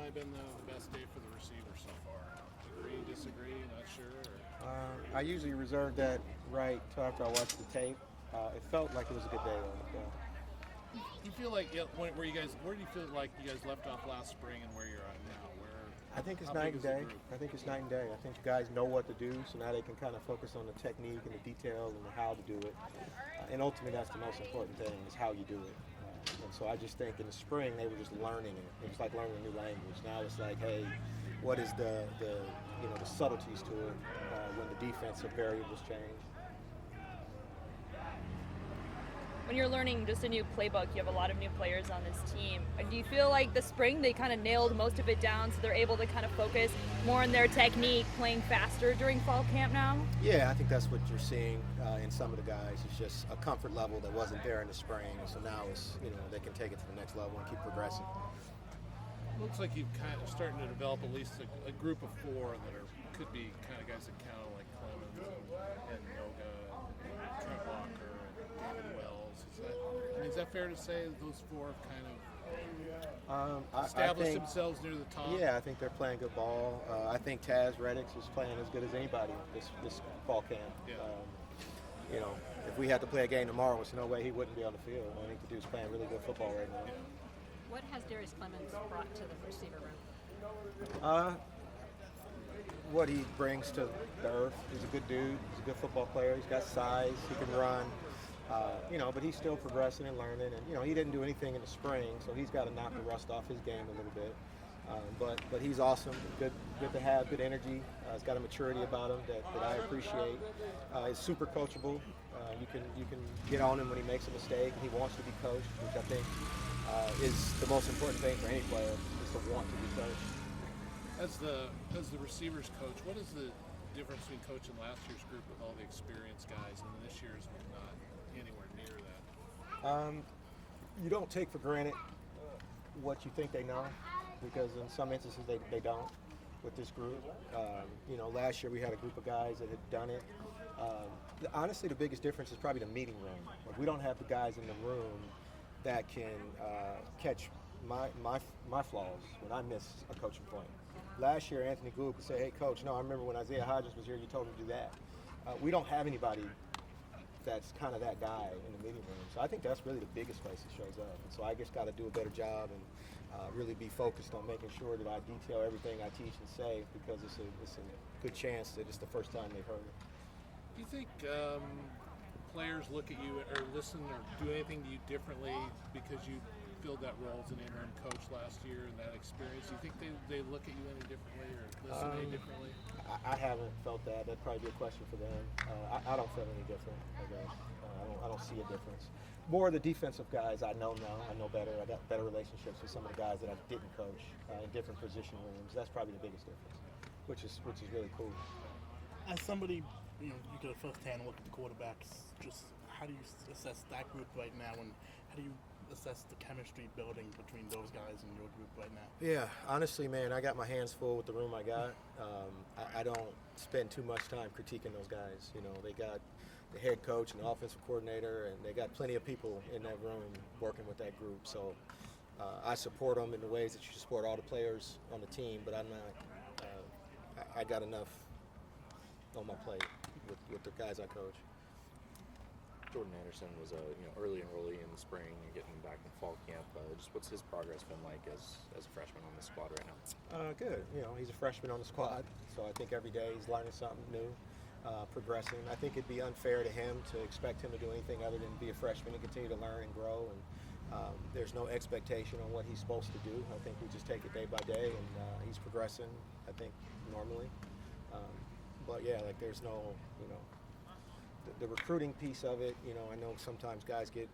probably been the best day for the receiver so far? Agree, disagree, not sure? I usually reserve that right till after I watch the tape. It felt like it was a good day though. Do you feel like where do you feel like you guys left off last spring and where you're at now? I think it's how night big and is the day. group? I think it's night and day. I think the guys know what to do, so now they can kind of focus on the technique and the details and the how to do it. And ultimately, that's the most important thing is how you do it. And so I just think in the spring they were just learning it. It was like learning a new language. Now it's like, hey, what is the subtleties to it when the defensive variables change. When you're learning just a new playbook, you have a lot of new players on this team. Do you feel like the spring they kind of nailed most of it down, so they're able to kind of focus more on their technique, playing faster during fall camp now? Yeah, I think that's what you're seeing in some of the guys. It's just a comfort level that wasn't there in the spring, so now it's they can take it to the next level and keep progressing. Looks like you've kind of starting to develop at least a group of four that could be kind of guys that count, like Clemens and Noga and Trent Walker and David Wells. Is that fair to say that those four have kind of established themselves near the top? Yeah, I think they're playing good ball. I think Taz Reddix is playing as good as anybody this fall camp. Yeah. If we had to play a game tomorrow, there's no way he wouldn't be on the field. I think the dude's playing really good football right now. Yeah. What has Darius Clemens brought to the receiver room? What he brings to the earth. He's a good dude. He's a good football player. He's got size. He can run. But he's still progressing and learning. And he didn't do anything in the spring, so he's got to knock the rust off his game a little bit. But he's awesome. Good to have. Good energy. He's got a maturity about him that I appreciate. He's super coachable. You can get on him when he makes a mistake. He wants to be coached, which I think is the most important thing for any player, is to want to be coached. As the receivers coach, what is the difference between coaching last year's group with all the experienced guys and this year's with not anywhere near that? You don't take for granted what you think they know, because in some instances they don't with this group. Last year we had a group of guys that had done it. Honestly, the biggest difference is probably the meeting room. Like, we don't have the guys in the room that can catch my flaws when I miss a coaching point. Last year, Anthony Gould could say, "Hey, coach, no, I remember when Isaiah Hodgins was here, you told me to do that." We don't have anybody that's kind of that guy in the meeting room. So I think that's really the biggest place it shows up. And so I just got to do a better job and really be focused on making sure that I detail everything I teach and say, because it's a good chance that it's the first time they've heard it. Do you think players look at you or listen or do anything to you differently because you filled that role as an interim coach last year and that experience? Do you think they look at you any differently or listen any differently? I haven't felt that. That'd probably be a question for them. I don't feel any different, I guess. I don't see a difference. More of the defensive guys I know now. I know better. I got better relationships with some of the guys that I didn't coach in different position rooms. That's probably the biggest difference, which is really cool. As somebody, you get a first-hand look at the quarterbacks. Just how do you assess that group right now, and how do you assess the chemistry building between those guys and your group right now? Yeah, honestly, man, I got my hands full with the room I got. I don't spend too much time critiquing those guys. They got the head coach and the offensive coordinator, and they got plenty of people in that room working with that group. So I support them in the ways that you support all the players on the team, but I'm not. I got enough on my plate with the guys I coach. Jordan Anderson was a early enrollee in the spring and getting back in fall camp. Just what's his progress been like as a freshman on the squad right now? Good. He's a freshman on the squad, so I think every day he's learning something new, progressing. I think it'd be unfair to him to expect him to do anything other than be a freshman and continue to learn and grow. And there's no expectation on what he's supposed to do. I think we just take it day by day, and he's progressing, I think, normally. But yeah, there's no, the recruiting piece of it, I know sometimes guys get,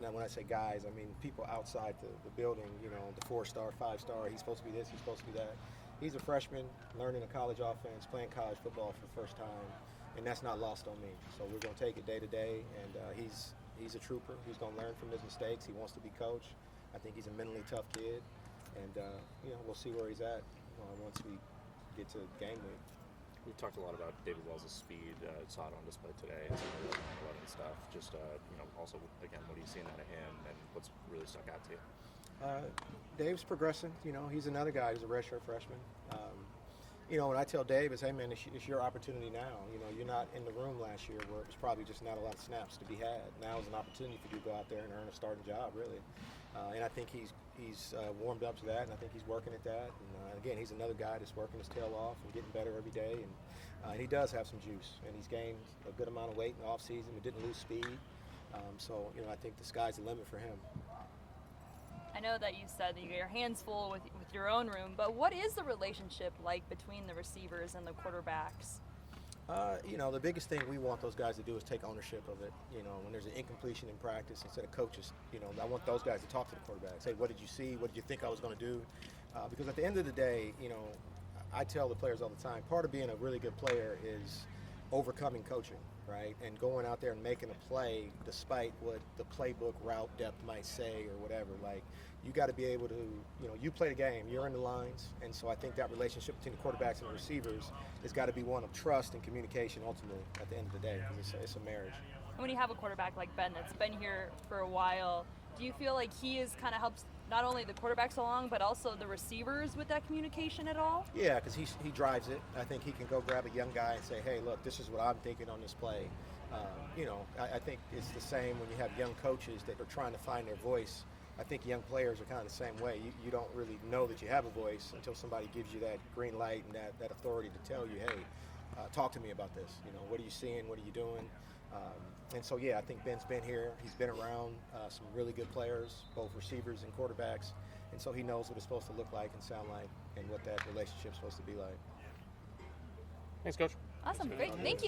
now when I say guys, I mean people outside the building, the 4-star, 5-star, he's supposed to be this, he's supposed to be that. He's a freshman, learning a college offense, playing college football for the first time, and that's not lost on me. So we're going to take it day to day, and he's a trooper. He's going to learn from his mistakes. He wants to be coached. I think he's a mentally tough kid, and we'll see where he's at once we get to game week. We've talked a lot about David Wells' speed. Saw it on display today and some of the 9/11 stuff. Just also, again, what are you seeing out of him, and what's really stuck out to you? Dave's progressing. You know, he's another guy who's a redshirt freshman. You know, when I tell Dave is, hey man, it's your opportunity now. You know, you're not in the room last year where it was probably just not a lot of snaps to be had. Now is an opportunity for you to go out there and earn a starting job, really. And I think he's warmed up to that, and I think he's working at that. And again, he's another guy that's working his tail off and getting better every day. And he does have some juice, and he's gained a good amount of weight in the offseason, but didn't lose speed. So, you know, I think the sky's the limit for him. I know that you said that you got your hands full with your own room, but what is the relationship like between the receivers and the quarterbacks? You know, the biggest thing we want those guys to do is take ownership of it. You know, when there's an incompletion in practice, instead of coaches, you know, I want those guys to talk to the quarterbacks. Hey, what did you see? What did you think I was going to do? Because at the end of the day, you know, I tell the players all the time, part of being a really good player is overcoming coaching, right? And going out there and making a play despite what the playbook route depth might say or whatever. Like, you got to be able to, you know, you play the game, you're in the lines, and so I think that relationship between the quarterbacks and the receivers has got to be one of trust and communication ultimately at the end of the day, because it's a marriage. And when you have a quarterback like Ben that's been here for a while, do you feel like he is kind of helps not only the quarterbacks along, but also the receivers with that communication at all? Yeah, because he drives it. I think he can go grab a young guy and say, hey, look, this is what I'm thinking on this play. You know, I think it's the same when you have young coaches that are trying to find their voice. I think young players are kind of the same way. You don't really know that you have a voice until somebody gives you that green light and that authority to tell you, hey, talk to me about this. You know, what are you seeing? What are you doing? And so, yeah, I think Ben's been here. He's been around some really good players, both receivers and quarterbacks. And so he knows what it's supposed to look like and sound like and what that relationship's supposed to be like. Thanks, Coach. Awesome. Great. Thank you.